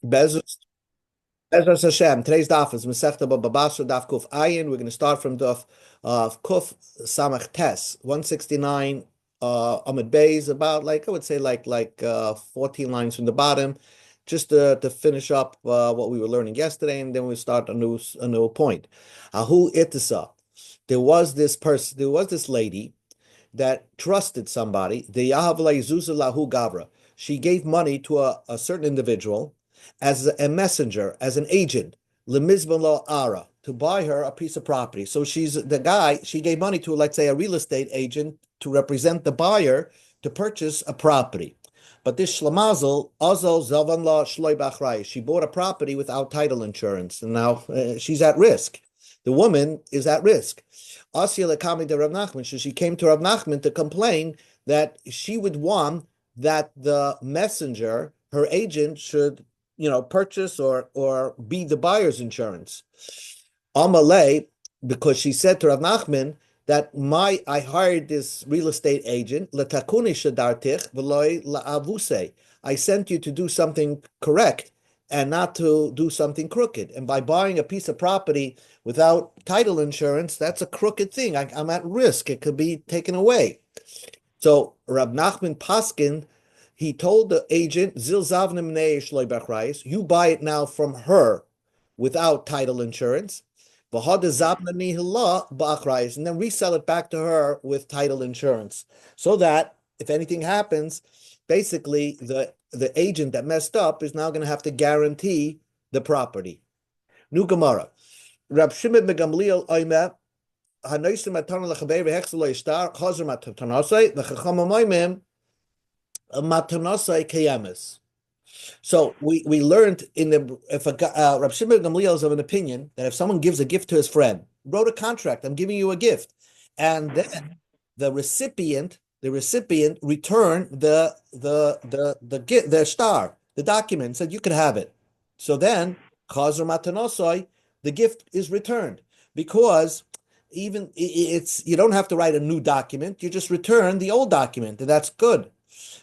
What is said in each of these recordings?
Bezos Hashem. Today's daf is Masechta Baba Basra daf Kuf Ayin. We're going to start from daf Kuf Samach Tes 169 Amud Beis, about like I would say 14 lines from the bottom, just to finish up what we were learning yesterday, and then we start a new point. Ahu Itisa. There was this lady that trusted somebody. The Yahavla Yizuza Lahu Gavra. She gave money to a certain individual as a messenger, as an agent, lemizban ara, to buy her a piece of property. So she's the guy. She gave money to, let's say, a real estate agent to represent the buyer to purchase a property. But this Shlamazel, Azal Zavan La Shloi Bachrai, she bought a property without title insurance, and now she's at risk. The woman is at risk. Asya Lekami de Rav Nachman, so she came to Rav Nachman to complain that she would want that the messenger, her agent, should purchase or be the buyer's insurance. Amalei, because she said to Rav Nachman that I hired this real estate agent, letakuni shadartich v'loy la'avuse. I sent you to do something correct and not to do something crooked. And by buying a piece of property without title insurance, that's a crooked thing. I'm at risk. It could be taken away. So Rab Nachman Paskin, he told the agent, Zil Zavnim you buy it now from her without title insurance, and then resell it back to her with title insurance. So that if anything happens, basically the agent that messed up is now going to have to guarantee the property. New Gemara. Rab Shimon Megamliel Oimer, so we learned in the if Rab Shimon Gamliel is of an opinion that if someone gives a gift to his friend, wrote a contract, I'm giving you a gift, and then the recipient returned the star, the document, said you could have it. So then Chazar Matanosai, the gift is returned, because even it's you don't have to write a new document, you just return the old document, and that's good.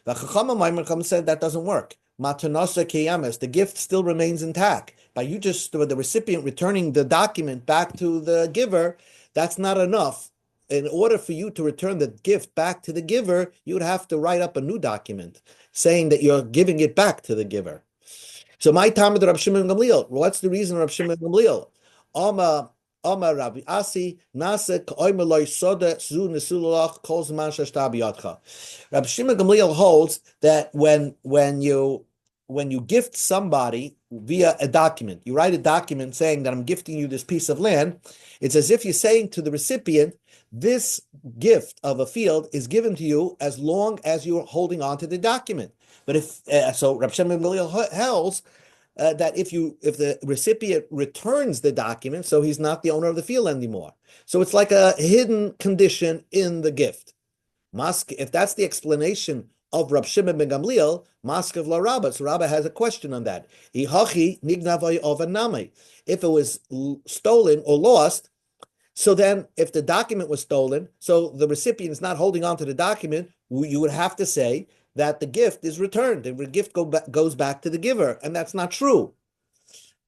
The Chacham said that doesn't work. Matanasa keyames, the gift still remains intact. By you just the recipient returning the document back to the giver, that's not enough. In order for you to return the gift back to the giver, you would have to write up a new document saying that you're giving it back to the giver. So my time with Rab Shimon Gamliel. What's the reason Rab Shimon Gamliel? Amar Rabbi Asi Nase K'oimeloi Soda Zu Nesulach Kol Zman Shashta B'Yadcha. Rabbi Shimon Gamliel holds that when you gift somebody via a document, you write a document saying that I'm gifting you this piece of land, it's as if you're saying to the recipient, this gift of a field is given to you as long as you're holding on to the document. But so Rabbi Shimon Gamliel holds that if the recipient returns the document, so he's not the owner of the field anymore. So it's like a hidden condition in the gift. If that's the explanation of Rab Shimon ben Gamliel, Maskav la Rabba. So Rabba has a question on that. If it was stolen or lost, so then if the document was stolen, so the recipient is not holding on to the document, you would have to say that the gift is returned. The gift goes back to the giver, and that's not true.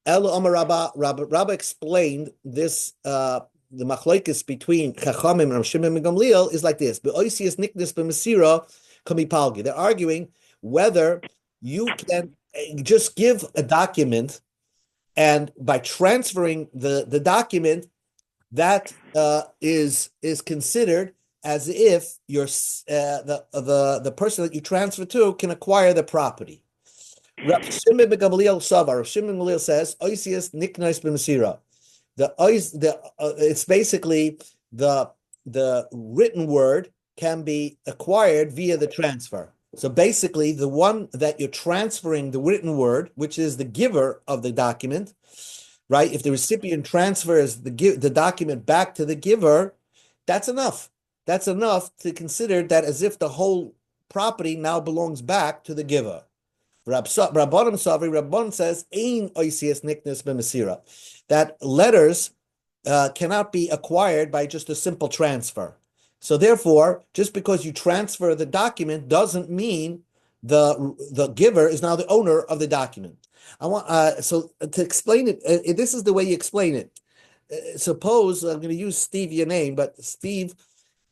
Rabba explained this, the machlokes between Chachamim and Rav Shimon ben Gamliel is like this. They're arguing whether you can just give a document, and by transferring the document, that is considered as if the person that you transfer to can acquire the property. Rav Shimon ben Gamliel says, "Oisius niknais b'mesira." It's basically the written word can be acquired via the transfer. So basically, the one that you're transferring the written word, which is the giver of the document, right? If the recipient transfers the document back to the giver, that's enough. That's enough to consider that as if the whole property now belongs back to the giver. Rabban says, "Ein oisias niknas b'mesira," that letters cannot be acquired by just a simple transfer. So therefore, just because you transfer the document doesn't mean the giver is now the owner of the document. I want so to explain it. This is the way you explain it. Suppose I'm going to use Steve, your name, but Steve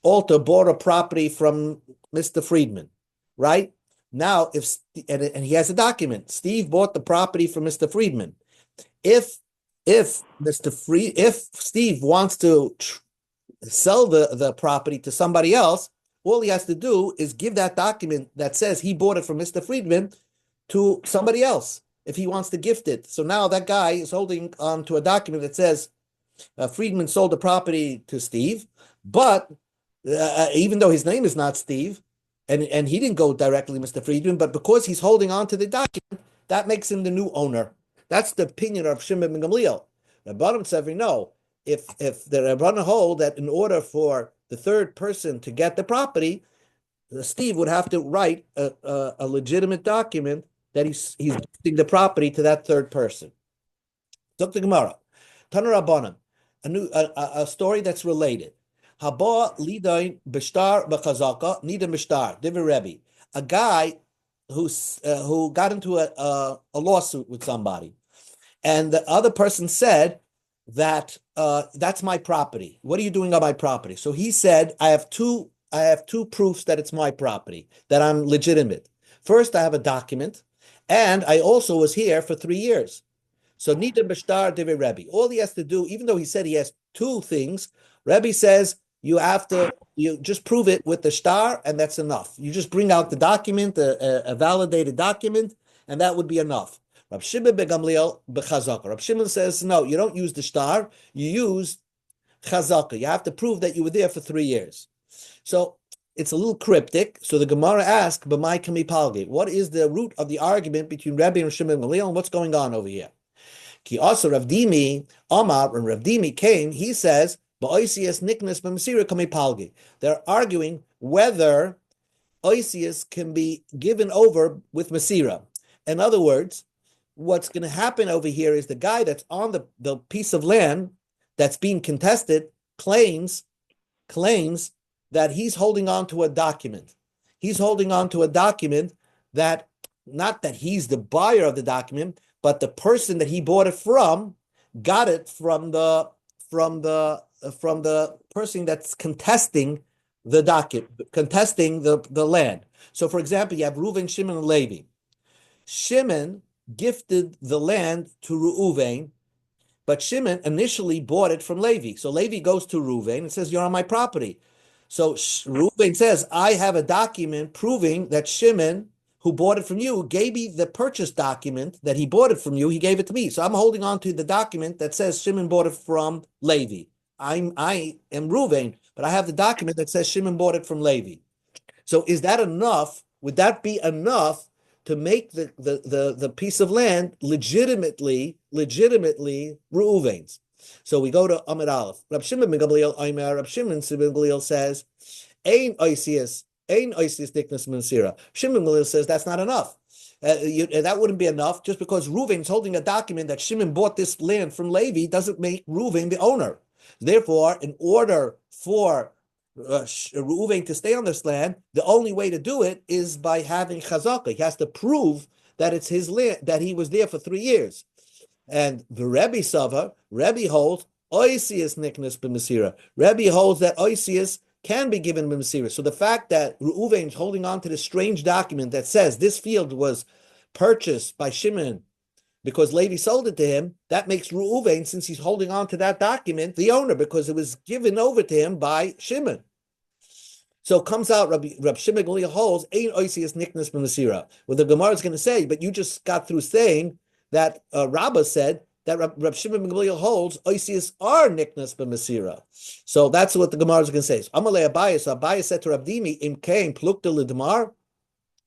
Alter bought a property from Mr. Friedman, right? Now, if and he has a document, Steve bought the property from Mr. Friedman. If if Steve wants to sell the property to somebody else, all he has to do is give that document that says he bought it from Mr. Friedman to somebody else if he wants to gift it. So now that guy is holding on to a document that says Friedman sold the property to Steve, but even though his name is not Steve, and he didn't go directly to Mr. Friedman, but because he's holding on to the document, that makes him the new owner. That's the opinion of Shimon ben Gamliel. Rabbanim said, no, if the Rabbanim hold that in order for the third person to get the property, Steve would have to write a legitimate document that he's giving the property to that third person. Dr. Gemara, Tana Rabbanim, a story that's related. Haba lidain b'shtar b'chazaka nida b'shtar divi Rebbe. A guy who got into a lawsuit with somebody, and the other person said that that's my property. What are you doing on my property? So he said, I have two proofs that it's my property, that I'm legitimate. First, I have a document, and I also was here for 3 years. So nida b'shtar divi Rebbe. All he has to do, even though he said he has two things, Rebbe says you just prove it with the shtar, and that's enough. You just bring out the document, a validated document, and that would be enough. Rab Shimon ben Gamliel b'chazaka. Rab Shimon says, no, you don't use the shtar, you use chazaka. You have to prove that you were there for 3 years. So it's a little cryptic. So the Gemara asks, b'mai kami palgi. What is the root of the argument between Rebbe and Shimon ben Gamliel, and what's going on over here? Ki also Rav Dimi, Amar, when Rav Dimi came, he says, they're arguing whether Oisius can be given over with Masira. In other words, what's going to happen over here is the guy that's on the piece of land that's being contested claims that he's holding on to a document. He's holding on to a document that, not that he's the buyer of the document, but the person that he bought it from got it from the person that's contesting the document, contesting the land. So, for example, you have Reuven, Shimon, and Levi. Shimon gifted the land to Reuven, but Shimon initially bought it from Levi. So Levi goes to Reuven and says, you're on my property. So Reuven says, I have a document proving that Shimon, who bought it from you, gave me the purchase document that he bought it from you. He gave it to me. So I'm holding on to the document that says Shimon bought it from Levi. I am Reuven, but I have the document that says Shimon bought it from Levi. So is that enough? Would that be enough to make the piece of land legitimately Reuven's? So we go to Amid Aleph. Rab Shimon ben Gamliel Aimer. Rab Shimon ben Gamliel says, Ein Oisius Diknas Mansira. Shimon ben Gamliel says that's not enough. That wouldn't be enough. Just because Reuven's holding a document that Shimon bought this land from Levi doesn't make Reuven the owner. Therefore, in order for Reuven to stay on this land, the only way to do it is by having chazaka. He has to prove that it's his land, that he was there for 3 years. And the Rebbe Sava, Rebbe holds Oisius Niknas b'Masira. Rebbe holds that Oisius can be given b'Masira. So the fact that Reuven is holding on to this strange document that says this field was purchased by Shimon because Levi sold it to him, that makes Reuven, since he's holding on to that document, the owner, because it was given over to him by Shimon. So it comes out, Rab Shimon Gamliel holds, Ein Oisius Niknas b'Masira. Well, the Gemara is going to say, but you just got through saying that Rabbah said that Rab Shimon ben Gamliel holds Oisius are Niknas b'Masira. So that's what the Gemara is going to say. So Amalei Abaye, so Abaye said to Rab Dimi, Im Kain Plukta Lidmar,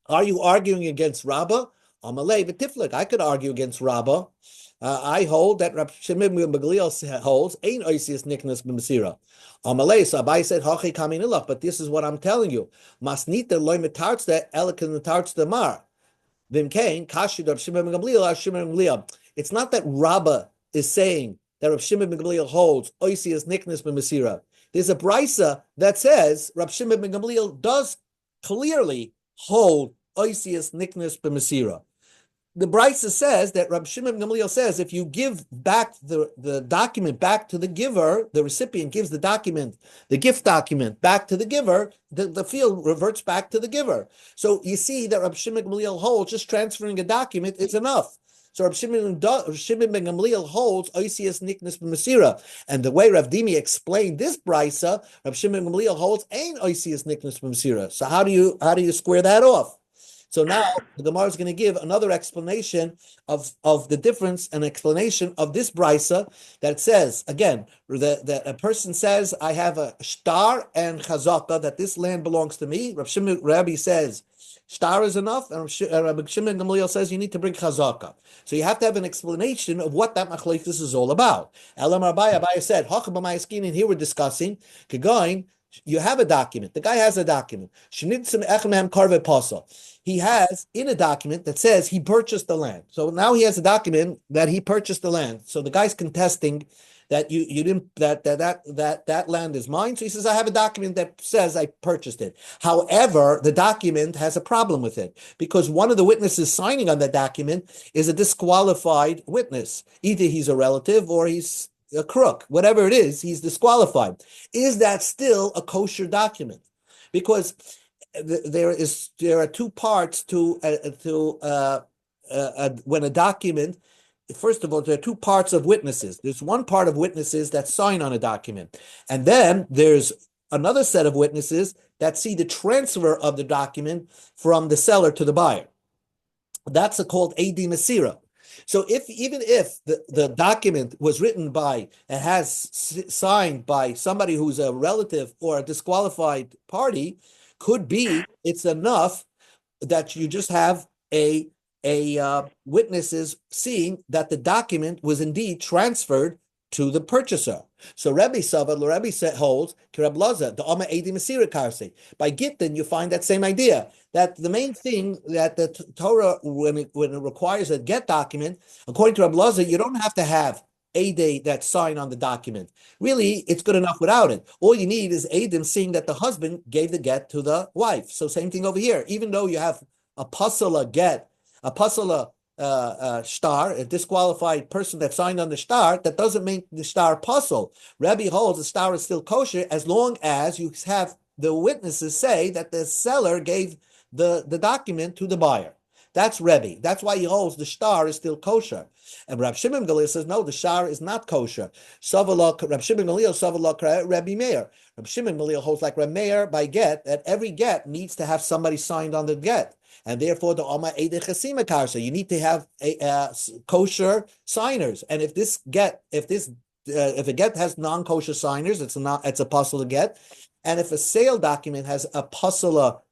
are you arguing against Rabbah? Amalei v'Tiflik, I could argue against Rabbah. I hold that Rab Shimon ben Gamliel holds Ein Oisius Niknas b'Masira. Amalei, so Abaye said Hachi Kamin Ilach, but this is what I'm telling you. Masnita loy metartzda elikan metartzda mar. It's not that Rabbah is saying that Rab Shimon ben Gamliel holds Oisius Niknas b'Masira. There's a brisa that says Rab Shimon ben Gamliel does clearly hold oisius niknus b'mesira. The Brisa says that Rabbi Shimon ben Gamliel says if you give back the document back to the giver, the recipient gives the document, the gift document back to the giver, the field reverts back to the giver. So you see that Rabbi Shimon ben Gamliel holds just transferring a document is enough. So Rabbi Shimon ben Gamliel holds oisius niknus b'mesira, and the way Rav Dimi explained this brisa, Rabbi Shimon ben Gamliel holds ain't oisius niknus b'mesira. So how do you square that off? So now the Gemara is going to give another explanation of the difference, an explanation of this brisa that says, again, that a person says, I have a shtar and chazaka, that this land belongs to me. Rabbi says, shtar is enough, and Rabbi Shimon Gamliel says you need to bring chazaka. So you have to have an explanation of what that machlokes is all about. Elam Abaye said, and here we're discussing, Kegoin, you have a document. The guy has a document. He has in a document that says he purchased the land. So now he has a document that he purchased the land. So the guy's contesting that you didn't that land is mine. So he says, I have a document that says I purchased it. However, the document has a problem with it because one of the witnesses signing on that document is a disqualified witness. Either he's a relative or he's a crook, whatever it is, he's disqualified. Is that still a kosher document? Because there are two parts to when a document. First of all, there are two parts of witnesses. There's one part of witnesses that sign on a document, and then there's another set of witnesses that see the transfer of the document from the seller to the buyer. That's called Edi Masira. So even if the document was written by and has signed by somebody who's a relative or a disqualified party, could be it's enough that you just have a witnesses seeing that the document was indeed transferred to the purchaser. So Rebbe holds Reb Laza, the Oma Edi Masira Karsi. By Gittin, you find that same idea, that the main thing that the Torah, when it requires a get document, according to Reb Laza, you don't have to have Ede that sign on the document. Really, it's good enough without it. All you need is Edim seeing that the husband gave the get to the wife. So same thing over here. Even though you have a pasala get, a pasala shtar, a disqualified person that signed on the shtar, that doesn't make the shtar puzzle. Rabbi holds the shtar is still kosher as long as you have the witnesses say that the seller gave the document to the buyer. That's Rebbe. That's why he holds the shtar is still kosher. And Rab Shimon Gamliel says, no, the shtar is not kosher. Rab Shimon Gamliel, Savalok, Rabbi Meir. Rab Shimon Gamliel holds like Rab Meir by get, that every get needs to have somebody signed on the get. And therefore, the Oma Eide Chasima Karsa, you need to have kosher signers. And if a get has non-kosher signers, it's a puzzle to get. And if a sale document has a puzzle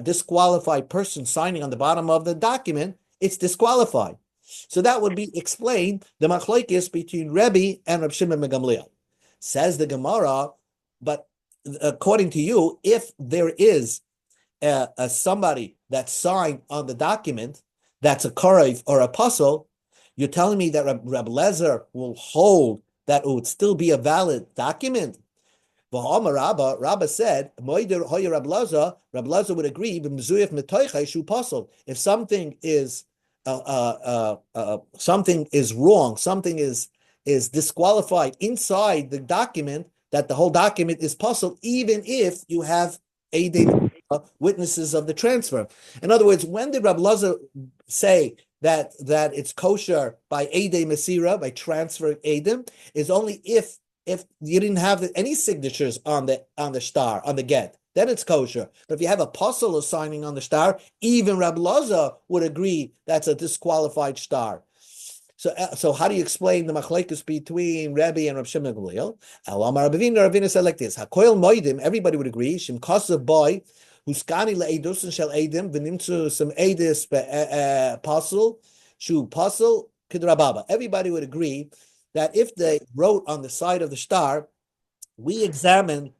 disqualified person signing on the bottom of the document, it's disqualified. So that would be explained the machlokes between Rebbe and Rab Shimon ben Gamliel. Says the Gemara, but according to you, if there is somebody that's signed on the document that's a korev or a puzzle, you're telling me that Reb Lezer will hold that it would still be a valid document? Rabba said, Reb Lezer would agree, if something is something is wrong, something is disqualified inside the document, that the whole document is puzzled, even if you have witnesses of the transfer. In other words, when did Reb Lezer say that it's kosher by Eidei Masira, by transferring Eidim, is only if you didn't have any signatures on the shtar, on the get, then it's kosher. But if you have a puzzle signing on the shtar, even Reb Lezer would agree that's a disqualified shtar. So how do you explain the machlekes between Rebbe and Rab Shimon Gamliel? Ravina said like this: Hakoil moedim, everybody would agree. Shim kasav boy, huskani le'edus shel edim v'nimtzu some edis pasul shu pasul kidrababa. Everybody would agree that if they wrote on the side of the shtar, we examine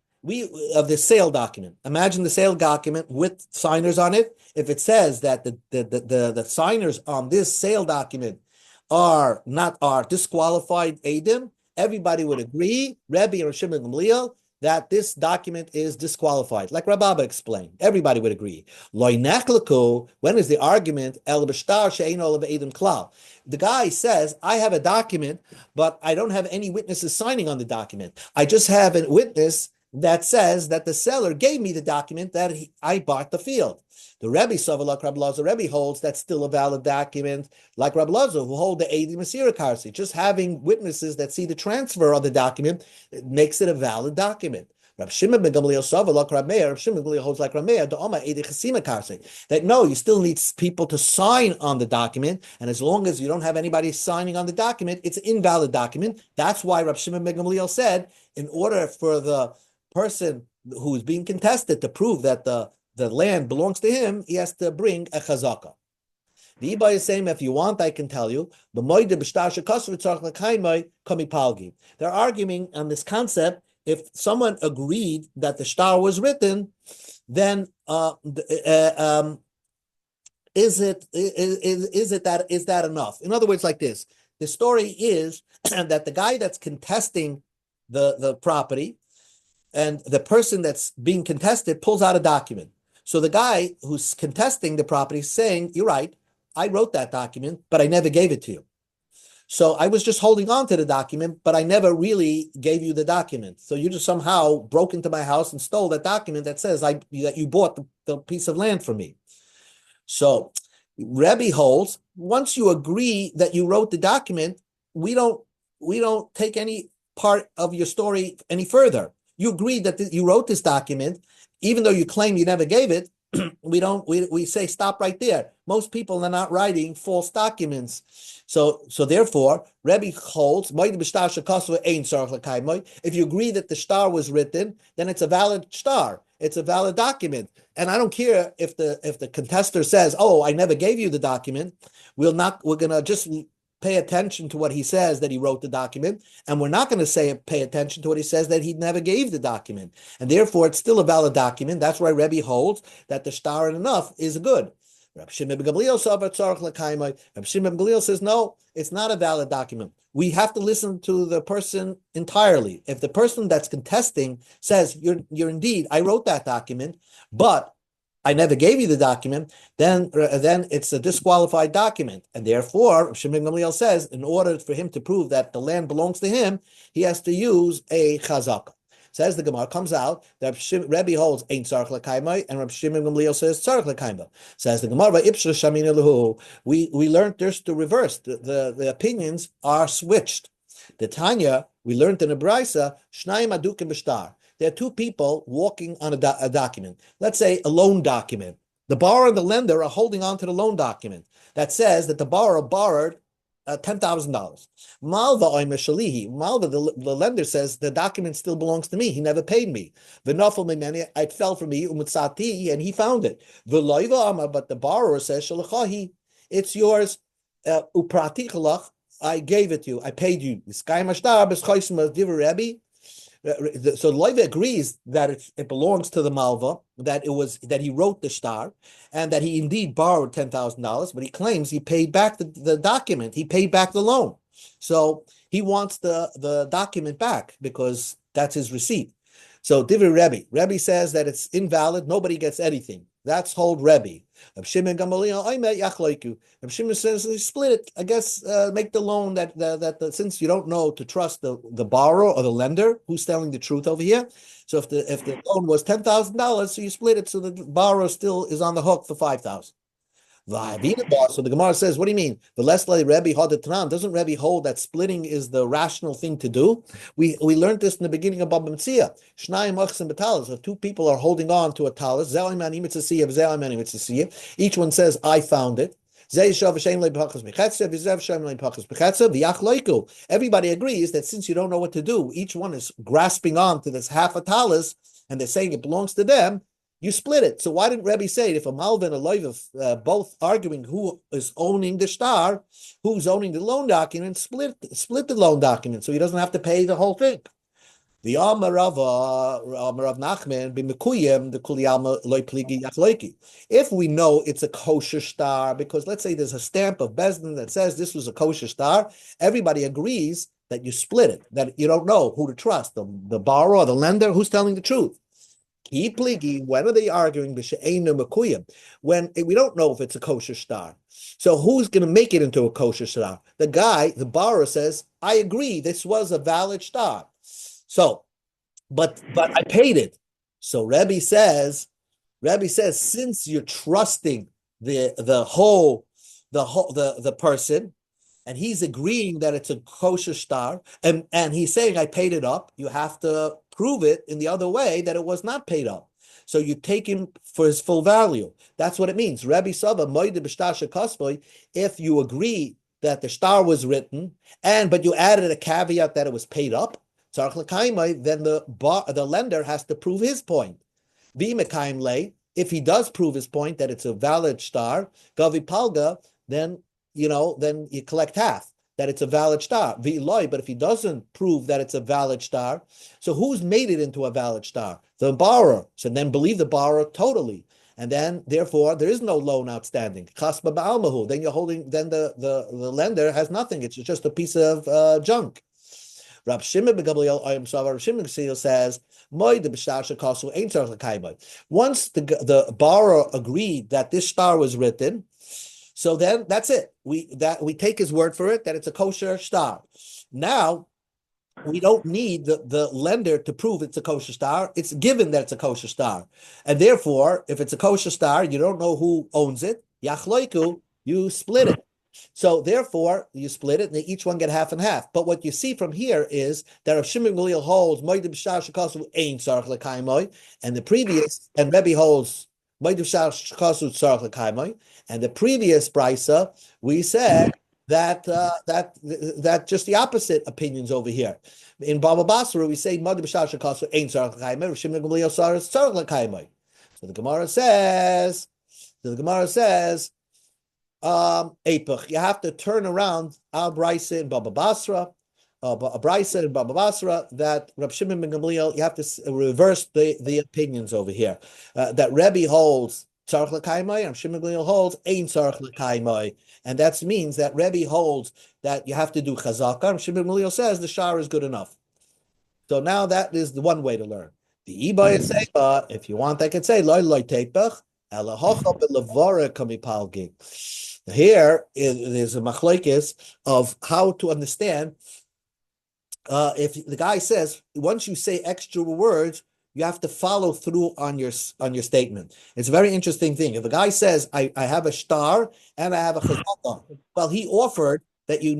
of the sale document. Imagine the sale document with signers on it. If it says that the signers on this sale document are disqualified Eidim, everybody would agree, Rebbe and Shimon Gamliel, that this document is disqualified. Like Rababa explained, everybody would agree. When is the argument? The guy says, I have a document, but I don't have any witnesses signing on the document. I just have a witness that says that the seller gave me the document that I bought the field. The Rebbe Savalak Rabbi Lazar, Rebbe holds that's still a valid document, like Rabbi Lazar, who hold the Edi Masira Karsi. Just having witnesses that see the transfer of the document makes it a valid document. Rabbi Shimon ben Gamliel Savalak Rabbi Meir, Rabbi Shimon ben Gamliel holds like Rabbi Meir, the Oma Edi Chasima Karsi, that no, you still need people to sign on the document, and as long as you don't have anybody signing on the document, it's an invalid document. That's why Rabbi Shimon ben Gamliel said, in order for the person who's being contested to prove that the land belongs to him, he has to bring a chazaka. The Iba is saying, if you want, I can tell you, they're arguing on this concept. If someone agreed that the star was written, then is that enough? In other words, like this, the story is that the guy that's contesting the property and the person that's being contested pulls out a document. So the guy who's contesting the property is saying, you're right, I wrote that document, but I never gave it to you. So I was just holding on to the document, but I never really gave you the document. So you just somehow broke into my house and stole that document that says that you bought the piece of land from me. So Rebbe holds, once you agree that you wrote the document, we don't take any part of your story any further. You agreed that you wrote this document, even though you claim you never gave it. We say stop right there. Most people are not writing false documents. So therefore, Rebbe holds, if you agree that the star was written, then it's a valid star. It's a valid document. And I don't care if the contester says, oh, I never gave you the document. We're gonna just pay attention to what he says that he wrote the document, and we're not going to pay attention to what he says that he never gave the document. And therefore, it's still a valid document. That's why Rebbe holds that the star and enough is good. Rabbi Shimon ben Gamliel says, no, it's not a valid document. We have to listen to the person entirely. If the person that's contesting says, you're indeed, I wrote that document, but I never gave you the document, then it's a disqualified document. And therefore, Shimon Gamliel says, in order for him to prove that the land belongs to him, he has to use a chazaka. Says the Gemara, comes out that Rebbe holds ain't tzarich l'kaimai, and Rabbi Shimon Gamliel says tzarich l'kaimai. Says the Gemara, we learned this to reverse. The opinions are switched. The Tanya, we learned in a Braisa, shnayim adukim b'shtar. There are two people walking on a document. Let's say a loan document. The borrower and the lender are holding on to the loan document that says that the borrower borrowed $10,000. Malva the lender says the document still belongs to me. He never paid me. It fell from me, and he found it. But the borrower says, it's yours. I gave it to you. I paid you. So Loiva agrees that it belongs to the Malva, that he wrote the star, and that he indeed borrowed $10,000, but he claims he paid back the document. He paid back the loan. So he wants the document back because that's his receipt. So Divri Rebbe says that it's invalid. Nobody gets anything. That's hold Rebbe. Reb Shimon says, split it. I guess make the loan that since you don't know to trust the borrower or the lender who's telling the truth over here. So if the loan was $10,000, so you split it so the borrower still is on the hook for $5,000. So the Gemara says, what do you mean? The less like Rebbe Hadatran, doesn't Rebbe hold that splitting is the rational thing to do? We learned this in the beginning of Baba Metzia. Shnayim achsim b'talis. If two people are holding on to a talis, each one says, I found it. Everybody agrees that since you don't know what to do, each one is grasping on to this half a talis, and they're saying it belongs to them. You split it. So why didn't Rebbe say it? If a Malva and a Loiv both arguing who is owning the star, who's owning the loan document, split the loan document so he doesn't have to pay the whole thing. The Amarav Nachman b'mekuyim the kuli alma loy pligi yachloiki. If we know it's a kosher star, because let's say there's a stamp of Bezdin that says this was a kosher star, everybody agrees that you split it, that you don't know who to trust, the borrower or the lender, who's telling the truth. When are they arguing? When we don't know if it's a kosher star. So who's going to make it into a kosher star? The guy, the borrower says, I agree, this was a valid star. So, but I paid it. So Rebbe says, since you're trusting the person, and he's agreeing that it's a kosher star, and he's saying I paid it up, you have to prove it in the other way that it was not paid up. So you take him for his full value. That's what it means. Rabbi Sava, if you agree that the star was written, but you added a caveat that it was paid up, then the lender has to prove his point. If he does prove his point that it's a valid star, Gavi Palga, then you collect half, that it's a valid star. But if he doesn't prove that it's a valid star, so who's made it into a valid star? The borrower. So then believe the borrower totally. And then, therefore, there is no loan outstanding. Then you're holding, then the lender has nothing. It's just a piece of junk. Rab Shimon ben Gamliel Rab Shimon says, once the borrower agreed that this star was written, so then that's it. We take his word for it that it's a kosher star. Now we don't need the lender to prove it's a kosher star. It's given that it's a kosher star. And therefore, if it's a kosher star, you don't know who owns it. Yachloiku, you split it. So therefore, you split it, and they each one get half and half. But what you see from here is that Rav Shimon Gamliel holds Moed B'Shar Shekasu Ein Tzarich L'Kaimoi, and the previous, and Rebbe holds Moed B'Shar Shekasu Tzarich L'Kaimoi, and the previous brisa we said that just the opposite opinions over here. In Bava Basra, we say Moed B'Shar Shekasu Ein Tzarich L'Kaimoi, Rav Shimon Gamliel Tzarich L'Kaimoi. So the Gemara says. Epoch. You have to turn around Al Brisa in Baba Basra, that Rab Shimon ben Gamliel, you have to reverse the opinions over here. That Rebbe holds Tzarich L'Kaimai, and Shimon ben Gamliel holds Ein Tzarich L'Kaimai. And that means that Rebbe holds that you have to do Chazaka, and Shimon ben Gamliel says the shar is good enough. So now that is the one way to learn. The Iba is if you want, I could say Loi Tepech, Elahocha Belavora Kamipalgi. Here there's a machlokes of how to understand. If the guy says once you say extra words, you have to follow through on your statement. It's a very interesting thing. If a guy says I have a star and I have a chazaka, well, he offered that he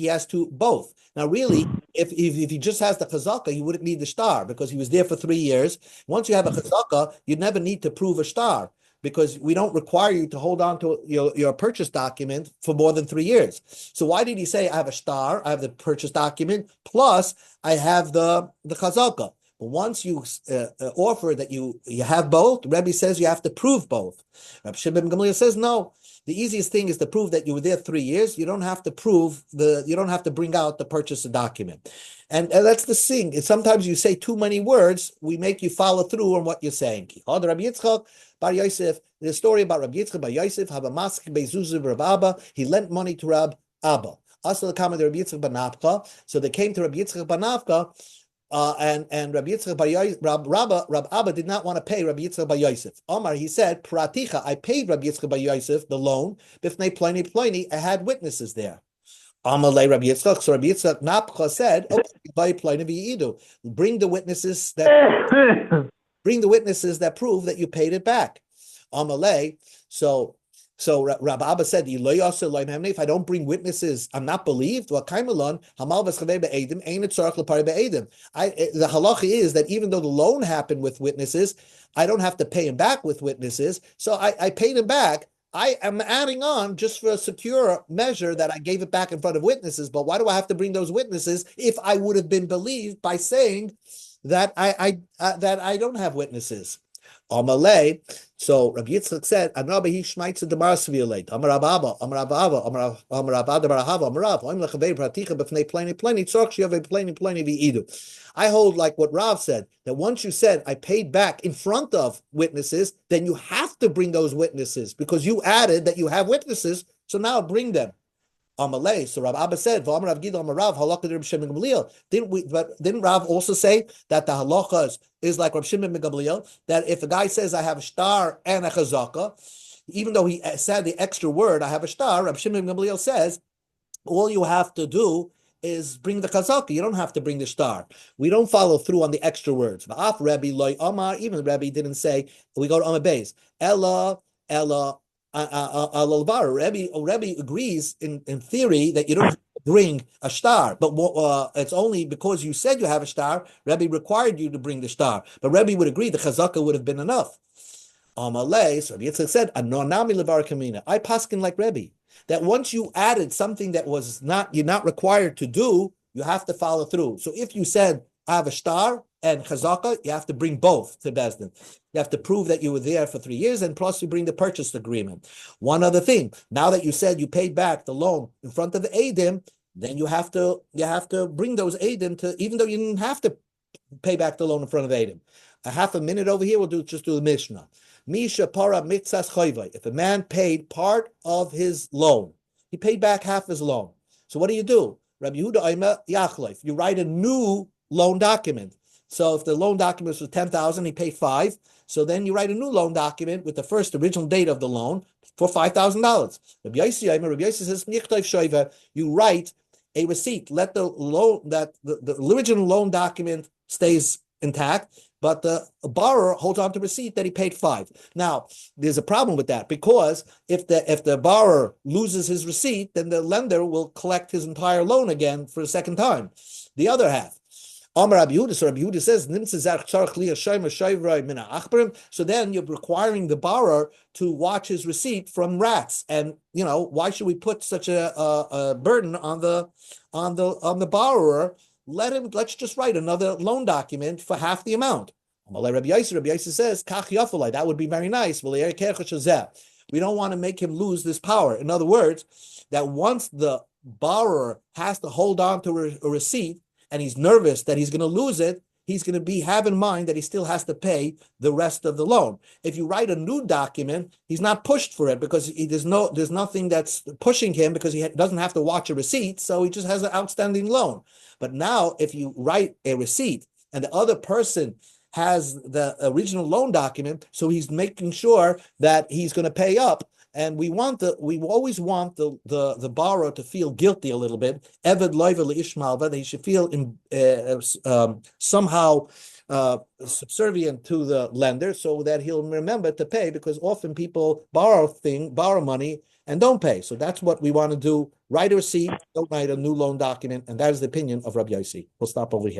has to both. Now, really, if he just has the chazaka, he wouldn't need the star because he was there for 3 years. Once you have a chazaka, you never need to prove a star, because we don't require you to hold on to your purchase document for more than 3 years. So why did he say I have a star, I have the purchase document, plus I have the chazaka? But once you offer that you have both, Rebbe says you have to prove both. Rabbi Shimon ben Gamliel says no. The easiest thing is to prove that you were there 3 years. You don't have to you don't have to bring out the purchase document. And that's the thing. Sometimes you say too many words, we make you follow through on what you're saying. Bar Yosef, the story about Rabbi Yitzchak Bar Yosef, Rab Abba, he lent money to Rab Abba. So they came to Rabbi Yitzchak Bar Nafka, and Rabbi Yitzchak Rab Abba did not want to pay Rabbi Yitzchak Bar Yosef. Omar, he said, Praticha, I paid Rabbi Yitzchak Bar Yosef the loan, Bifnei Pliny, I had witnesses there. Amalei Rabbi Yitzchak. So Rabbi Yitzchak Napcha said, bring the witnesses that prove that you paid it back. Amalei. So Rabbi Abba said, if I don't bring witnesses, I'm not believed. The halacha is that even though the loan happened with witnesses, I don't have to pay him back with witnesses. So I paid him back. I am adding on just for a secure measure that I gave it back in front of witnesses. But why do I have to bring those witnesses if I would have been believed by saying that I don't have witnesses? Amalei. So Rabbi Yitzchak said, "Anabe he shmeitz the marsviolate. Amar Abba, Amar Abba, Amar Abba, Barahava, Amar Rav. I'm lechavei praticha b'fnei pleni pleni tzorch sheyavei pleni pleni v'iidu." I hold like what Rav said, that once you said I paid back in front of witnesses, then you have to bring those witnesses because you added that you have witnesses. So now bring them. Amalei. So Rav Abba said, "V'amar Rav Gidol Amar Rav halakha Reb Shimon Gamliel." Didn't Rav also say that the halachas is like Reb Shimon Gamliel, that if a guy says I have a star and a chazaka, even though he said the extra word I have a star, Reb Shimon Gamliel says all you have to do is bring the chazaka. You don't have to bring the star. We don't follow through on the extra words. V'af Rebbe loy Amar. Even Rebbe didn't say. We go to Amar Beis. Ella. Rebbe agrees in theory that you don't have to bring a star, but it's only because you said you have a star. Rebbe required you to bring the star, but Rebbe would agree the chazaka would have been enough. Amalei, so Rabbi Yitzchak said, "Anonami levar kamina." I paskin like Rebbe that once you added something that was not you're not required to do, you have to follow through. So if you said I have a star and chazaka, you have to bring both to Bezdin. You have to prove that you were there for 3 years, and plus you bring the purchase agreement. One other thing, now that you said you paid back the loan in front of the Eidim, then you have to bring those Eidim to, even though you didn't have to pay back the loan in front of Eidim. A half a minute over here, we'll just do the Mishnah. Misha para mitzas chayvai. If a man paid part of his loan, he paid back half his loan. So what do? Rabbi Yehuda Omer Yachleif. You write a new loan document. So if the loan document was 10,000, he paid 5. So then you write a new loan document with the first original date of the loan for $5,000. Rabbi Yossi says, you write a receipt. Let the loan the original loan document stays intact, but the borrower holds on to receipt that he paid 5. Now, there's a problem with that because if the borrower loses his receipt, then the lender will collect his entire loan again for a second time. The other half. Amar Rabbi Yehuda, so Rabbi Yehuda says, so then you're requiring the borrower to watch his receipt from rats, and why should we put such a burden on the borrower? Let's just write another loan document for half the amount. Rabbi Yossi says, that would be very nice. We don't want to make him lose this power. In other words, that once the borrower has to hold on to a receipt, and he's nervous that he's going to lose it, he's going to have in mind that he still has to pay the rest of the loan. If you write a new document, he's not pushed for it because there's nothing that's pushing him because he doesn't have to watch a receipt, so he just has an outstanding loan. But now, if you write a receipt and the other person has the original loan document, so he's making sure that he's going to pay up. And we always want the borrower to feel guilty a little bit. Eved loiva leishmalva, they should feel somehow subservient to the lender, so that he'll remember to pay. Because often people borrow money and don't pay. So that's what we want to do. Write a receipt, don't write a new loan document, and that is the opinion of Rabbi Yossi. We'll stop over here.